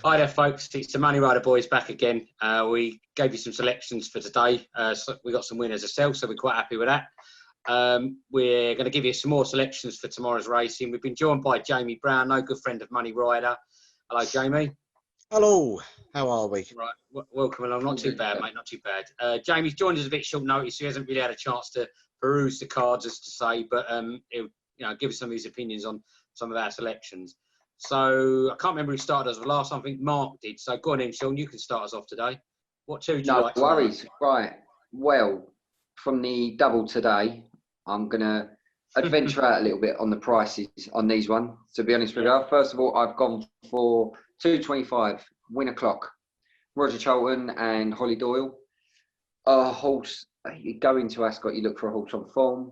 Hi there, folks. It's the Money Rider Boys back again. We gave you some selections for today. So we got some winners ourselves, so we're quite happy with that. We're going to give you some more selections for tomorrow's racing. We've been joined by Jamie Brownlow, good friend of Money Rider. Hello, Jamie. Hello. How are we? Right, welcome along. Not too bad, mate. Not too bad. Jamie's joined us a bit short notice. He hasn't really had a chance to peruse the cards, as to say, but he'll give us some of his opinions on some of our selections. So I can't remember who started us last time. I think Mark did. So go on in, Sean. You can start us off today. What two do you like? No worries. Right. Well, from the double today, I'm going to adventure out a little bit on the prices on these one, to be honest with you. First of all, I've gone for 225, win o'clock. Roger Charlton and Holly Doyle. A horse, you go into Ascot, you look for a horse on form.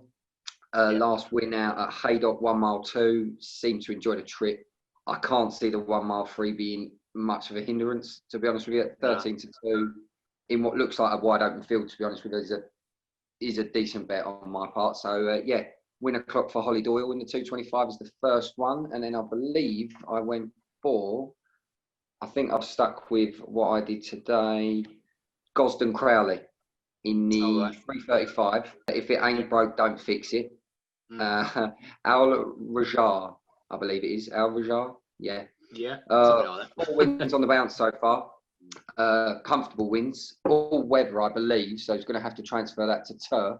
Last win out at Haydock, 1 mile 2, seemed to enjoy the trip. I can't see the 1 mile 3 being much of a hindrance, to be honest with you. 13 to 2 in what looks like a wide open field, to be honest with you, is a decent bet on my part. So, win o'clock for Holly Doyle in the 225 is the first one. And then I believe I went for, I think I've stuck with what I did today, Gosden Crowley in the 335. If it ain't broke, don't fix it. Al Rajar, I believe it is. Al Rajar, yeah. Yeah. 4 wins on the bounce so far. Comfortable wins. All weather, I believe. So he's going to have to transfer that to turf.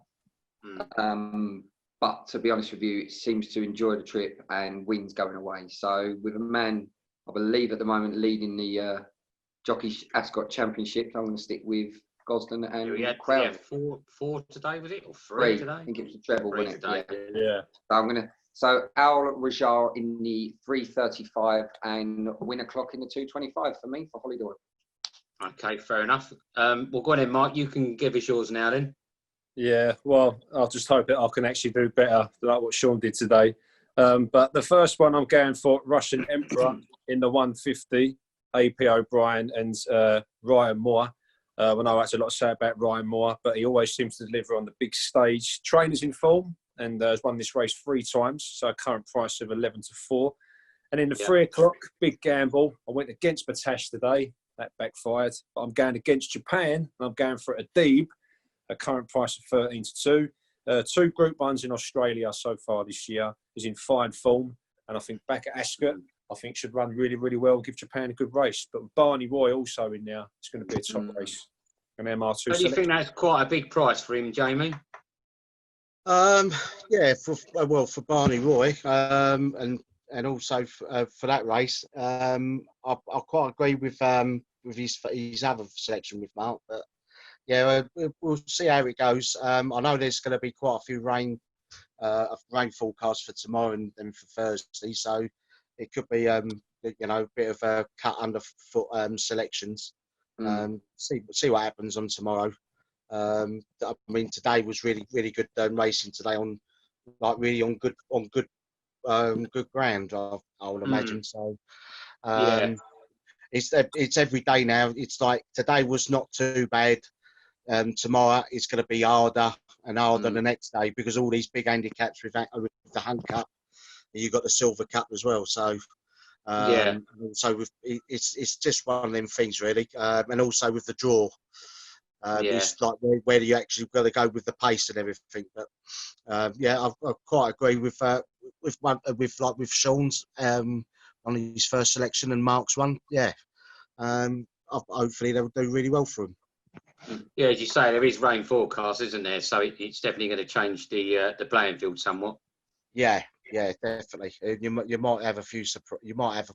But to be honest with you, it seems to enjoy the trip and wins going away. So with a man, I believe at the moment leading the Jockey Ascot Championship, I'm going to stick with Gosden and Crowley. Yeah, four today, was it? Or three today? I think it was a treble, wasn't it? Yeah. So Al Rajar in the 335 and win o'clock in the 225 for me, for Holly Doyle. Okay, fair enough. Well, go on then, Mark. You can give us yours now then. Yeah, well, I'll just hope that I can actually do better than like what Sean did today. But the first one I'm going for Russian Emperor in the 150, AP O'Brien and Ryan Moore. I know that's a lot to say about Ryan Moore, but he always seems to deliver on the big stage. Trainer's in form and has won this race 3 times, so a current price of 11 to 4. And in the 3 o'clock, big gamble. I went against Battash today. That backfired. But I'm going against Japan. And I'm going for Adib, a current price of 13 to 2. 2 Group 1s in Australia so far this year. Is in fine form. And I think back at Ascot, I think should run really, really well and give Japan a good race. But with Barney Roy also in there, it's going to be a top race. And MR2. Do you think that's quite a big price for him, Jamie? For Barney Roy, and also for that race, I quite agree with his other selection with Mark. But we'll see how it goes. I know there's going to be quite a few rain forecasts for tomorrow and for Thursday, so it could be a bit of a cut underfoot selections. See what happens on tomorrow. I mean, today was really, really good racing today on good ground. I would imagine. So it's every day now. It's like today was not too bad. Tomorrow it's going to be harder and harder the next day because all these big handicaps with the Hunt Cup, you've got the Silver Cup as well. So. So it's just one of them things really, and also with the draw, it's like where you actually got to go with the pace and everything. But I quite agree with Sean's on his first selection and Mark's one. Hopefully they'll do really well for him. Yeah, as you say, there is rain forecast, isn't there? So it's definitely going to change the playing field somewhat. Yeah, definitely. You might have a few. You might have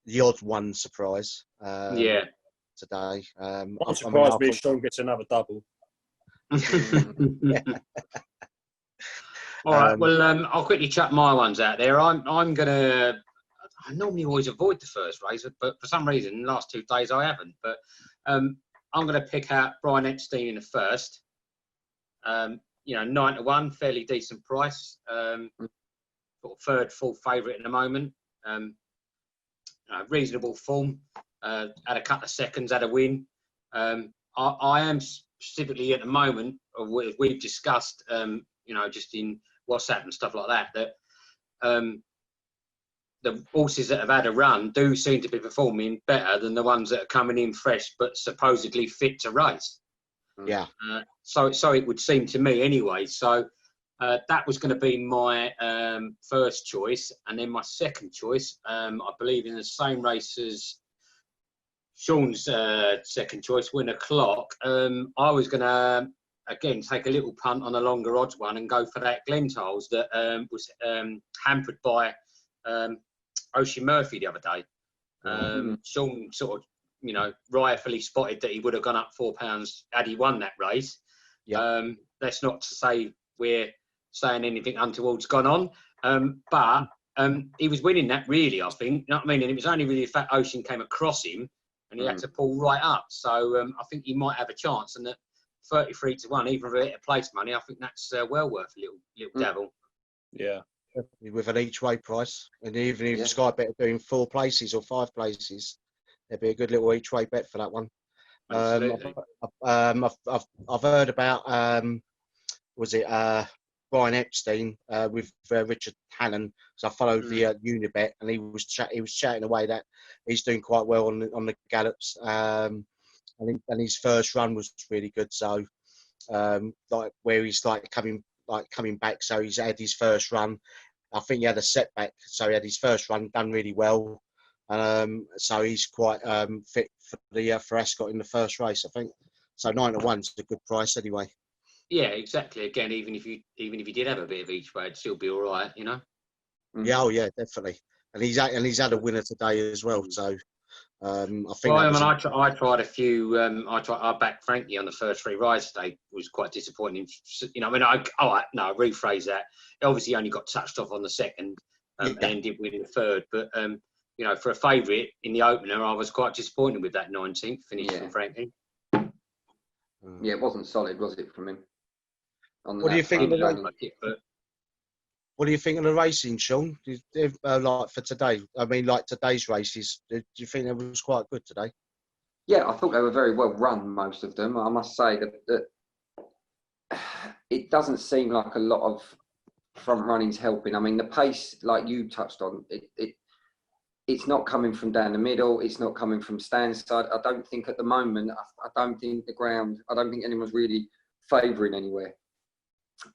the odd one surprise. Today. I'm surprised if Sean gets another double. All right. Well, I'll quickly chuck my ones out there. I normally always avoid the first race, but for some reason, the last 2 days I haven't. But I'm going to pick out Brian Epstein in the first. 9 to 1, fairly decent price. Third full favourite at the moment. Reasonable form. Had a couple of seconds, had a win. I am specifically at the moment, we've discussed, just in WhatsApp and stuff like that the horses that have had a run do seem to be performing better than the ones that are coming in fresh but supposedly fit to race. Yeah. So it would seem to me anyway. So that was going to be my first choice, and then my second choice, I believe in the same race as Sean's second choice, Win O'Clock. I was going to again take a little punt on a longer odds one and go for that Glentiles that was hampered by Oisin Murphy the other day. Sean sort of, you know, rightfully spotted that he would have gone up £4 had he won that race. Yeah. That's not to say we're saying anything untoward's gone on, but he was winning that really, I think. You know what I mean? And it was only really the fact Oisin came across him and he had to pull right up. So I think he might have a chance. And that 33 to 1, even with a bit of place money, I think that's well worth a little dabble. Yeah. With an each way price, and even if Sky Bet are doing 4 places or 5 places, there'd be a good little each way bet for that one. Absolutely. I've heard about was it Brian Epstein with Richard Hannon, because I followed the Unibet, and he was chatting away that he's doing quite well on the gallops, and his first run was really good. So like where he's coming back, so he's had his first run. I think he had a setback, so he had his first run done really well. So he's quite fit for Ascot in the first race, I think. So 9 to 1's a good price anyway. Yeah, exactly. Again, even if you did have a bit of each way, it'd still be all right, you know. Yeah, oh yeah, definitely. And he's had a winner today as well. So I think. Well, I tried a few. I backed Frankie on the first 3 rides today. Was quite disappointing. You know, I mean, I rephrase that. He obviously only got touched off on the second and ended winning the third. But you know, for a favourite in the opener, I was quite disappointed with that 19th finish from Frankie. Yeah, it wasn't solid, was it, from him? What do you think? What do you think of the racing, Sean? Like for today, I mean, like today's races, do you think it was quite good today? Yeah, I thought they were very well run, most of them. I must say that it doesn't seem like a lot of front running's helping. I mean, the pace, like you touched on, it's not coming from down the middle. It's not coming from stand side. I don't think at the moment, I don't think anyone's really favouring anywhere,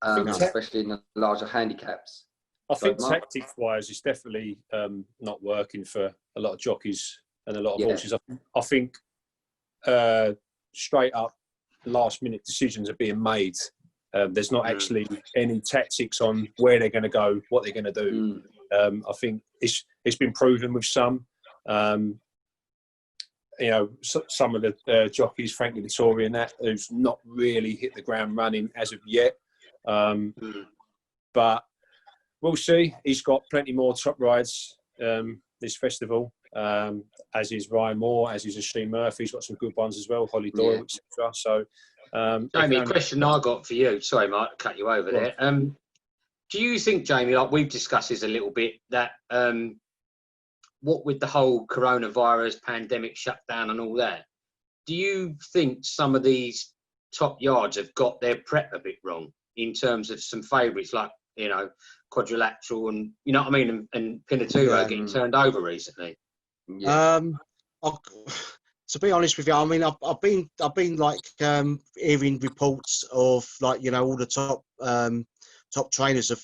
especially in the larger handicaps. I think tactics-wise, it's definitely not working for a lot of jockeys and a lot of horses. I think straight up last-minute decisions are being made. There's not actually any tactics on where they're going to go, what they're going to do. I think it's been proven with some. You know, some of the jockeys, Frankie Dettori and that, who've not really hit the ground running as of yet. But we'll see. He's got plenty more top rides this festival, as is Ryan Moore, as is Oisin Murphy. He's got some good ones as well, Holly Doyle, etc. So, Jamie, question I got for you. Sorry, Mike, to cut you over there. Do you think, Jamie, like we've discussed this a little bit, that what with the whole coronavirus pandemic shutdown and all that, do you think some of these top yards have got their prep a bit wrong in terms of some favourites like, you know, Quadrilateral and, you know what I mean, and Pinaturo getting turned over recently? To be honest with you, I mean, I've been like hearing reports of, like, you know, all the top trainers of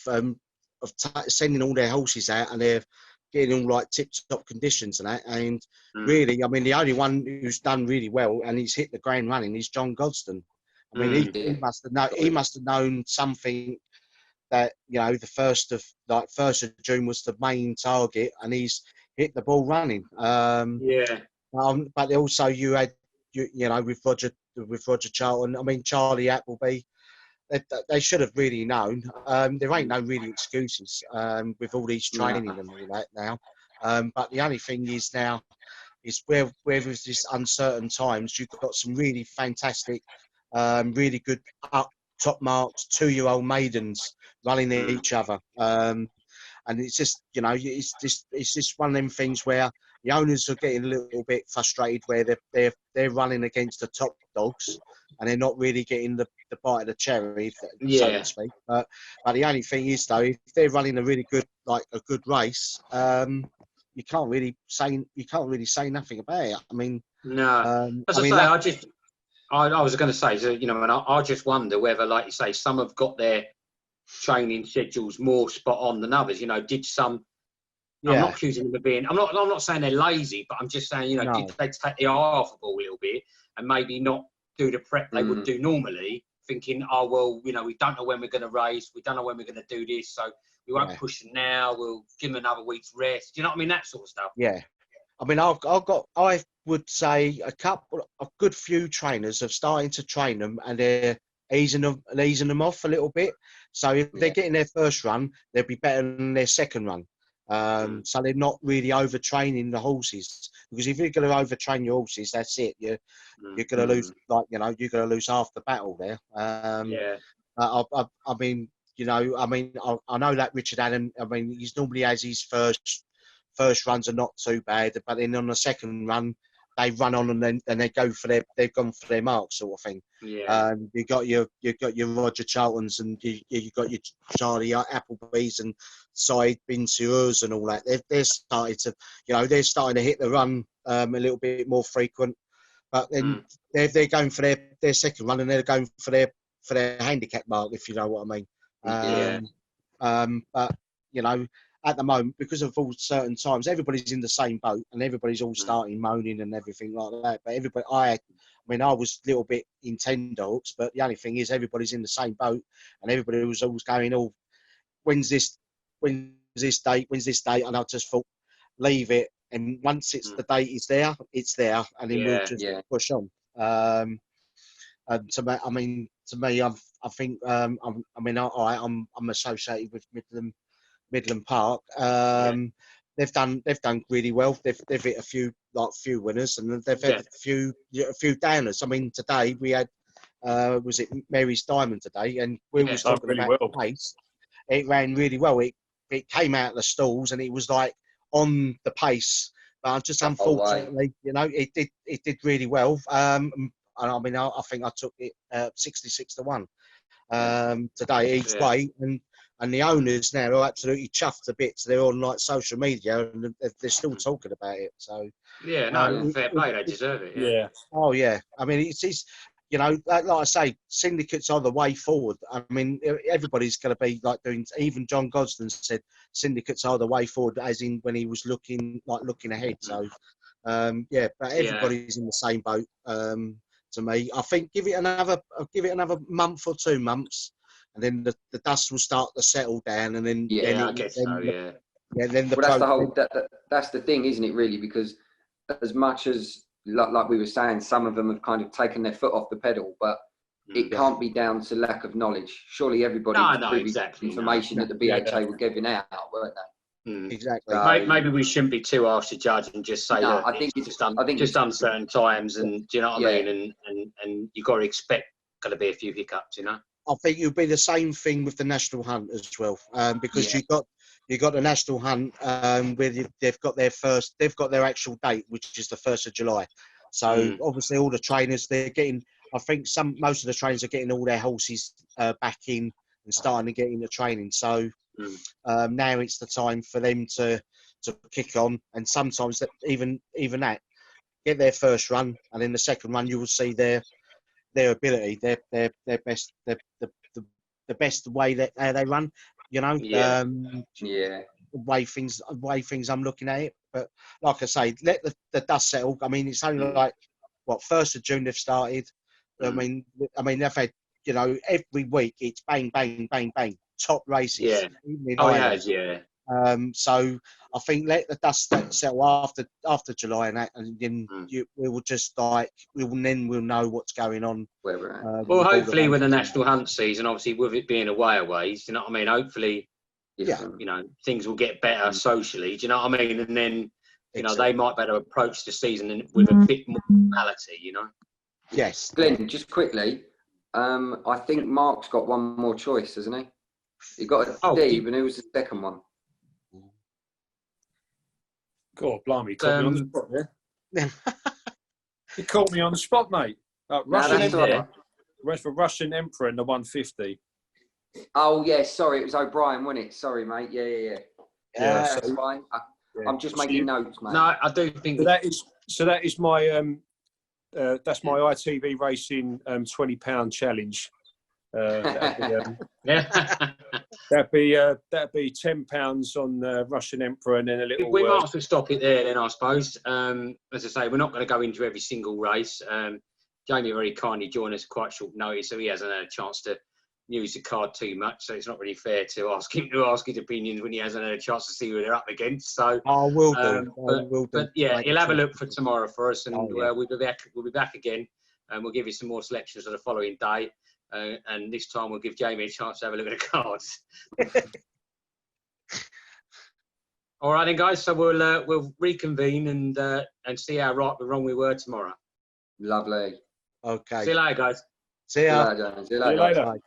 sending all their horses out, and they're getting all like tip-top conditions and that. And really, I mean, the only one who's done really well and he's hit the ground running is John Godston. I mean, he must have known something, that, you know, the 1st of June was the main target, and he's hit the ball running. But also you had, you know, with Roger Charlton. I mean, Charlie Appleby. They should have really known. There ain't no really excuses with all these training and all that now. But the only thing is now is where with this uncertain times, you've got some really fantastic, really good top marks 2-year-old maidens running each other. and it's just, you know, it's just one of them things where the owners are getting a little bit frustrated where they're running against the top dogs and they're not really getting the bite of the cherry, so to speak. But the only thing is though, if they're running a really good, like a good race, you can't really say nothing about it. I mean, no. As I say, I was going to say, so, you know, and I just wonder whether, like you say, some have got their training schedules more spot on than others. You know, did some? I'm not accusing them of being. I'm not saying they're lazy, but I'm just saying, you know, did they take the eye off the ball a little bit and maybe not do the prep they would do normally, thinking, oh well, you know, we don't know when we're going to race, we don't know when we're going to do this, so we won't push them now. We'll give them another week's rest. Do you know what I mean? That sort of stuff. Yeah. I mean, I would say a good few trainers have started to train them and they're easing them off a little bit. So if they're getting their first run, they'll be better than their second run. So they're not really overtraining the horses, because if you're going to overtrain your horses, that's it. You're going to lose, like, you know, you're going to lose half the battle there. I mean, you know, I know that Richard Allen, I mean, he's normally has his first runs are not too bad, but then on the second run they run on and they go for they've gone for their mark, sort of thing. You got your Roger Charltons and you got your Charlie Appleby's and Said Bin Suurs and all that. They're starting to, you know, they're starting to hit the run a little bit more frequent, but then they're going for their second run and they're going for their handicap mark, if you know what I mean. But you know, at the moment, because of all certain times, everybody's in the same boat and everybody's all starting moaning and everything like that. But everybody, I was a little bit in tenterhooks, but the only thing is everybody's in the same boat and everybody was always going, oh, when's this date? And I just thought, leave it. And once the date is there, it's there, and then we'll just push on. And to me, I think, I'm associated with Midland Park. They've done really well. They've hit a few winners, and they've had a few downers. I mean, today we had was it Mary's Diamond today, and we was talking really about the pace. It ran really well. It came out of the stalls and it was like on the pace, but just unfortunately, you know, it did really well. And I mean, I think I took it 66-1 today each way, and the owners now are absolutely chuffed to bits. They're on like social media and they're still talking about it. So fair play. They deserve it. Yeah. Oh yeah. I mean, it's you know, like I say, syndicates are the way forward. I mean, everybody's going to be like doing. Even John Gosden said syndicates are the way forward, as in when he was looking ahead. So but everybody's in the same boat. To me, I think give it another month or 2 months. And then the dust will start to settle down, and then then that's the thing, isn't it? Really, because as much as like we were saying, some of them have kind of taken their foot off the pedal, but it can't be down to lack of knowledge. Surely everybody information that the BHA were giving out, weren't they? Exactly. So, maybe we shouldn't be too harsh to judge and just say that I think it's uncertain times, and do you know what I mean? And you've got to expect going to be a few hiccups, you know. I think it'll be the same thing with the National Hunt as well, because you got the National Hunt where they've got their actual date, which is the 1st of July. So obviously all the trainers they're getting. I think most of the trainers are getting all their horses back in and starting to get into training. So now it's the time for them to kick on, and sometimes even that get their first run, and then the second run you will see their ability, their best, the best way that they run, you know. The way things I'm looking at it. But like I say, let the dust settle. I mean, it's only like 1st of June they've started. I mean they've had, you know, every week it's bang bang bang bang top races. So I think let the dust settle after July and that, and then we'll know what's going on. Well, hopefully with the National Hunt season, obviously with it being away, you know what I mean? Hopefully, you know, things will get better socially. Do you know what I mean? And then, you know, they might better approach the season with a bit more normality, you know? Yes. Glenn, just quickly, I think Mark's got one more choice, hasn't he? He got a Steve, and who was the second one? God, blimey, you caught me on the spot there. You caught me on the spot, mate. Russian that's Emperor. right. Went for Russian Emperor in the 150. Oh, yeah, sorry, it was O'Brien, wasn't it? Sorry, mate. Yeah. That's fine. I'm just making notes, mate. No, I do think so. That is my that's my ITV Racing £20 challenge. That'd be £10 on Russian Emperor, and then a little. We might as well stop it there, then I suppose. As I say, we're not going to go into every single race. Jamie very kindly joined us quite short notice, so he hasn't had a chance to use the card too much. So it's not really fair to ask him to ask his opinions when he hasn't had a chance to see who they're up against. So I will do. But yeah, he'll have a look for tomorrow for us, and we'll be back again, and we'll give you some more selections for the following day. And this time we'll give Jamie a chance to have a look at the cards. All right, then, guys. So we'll reconvene and see how right or wrong we were tomorrow. Lovely. Okay. See you later, guys. See ya. See you later. See you later. Bye.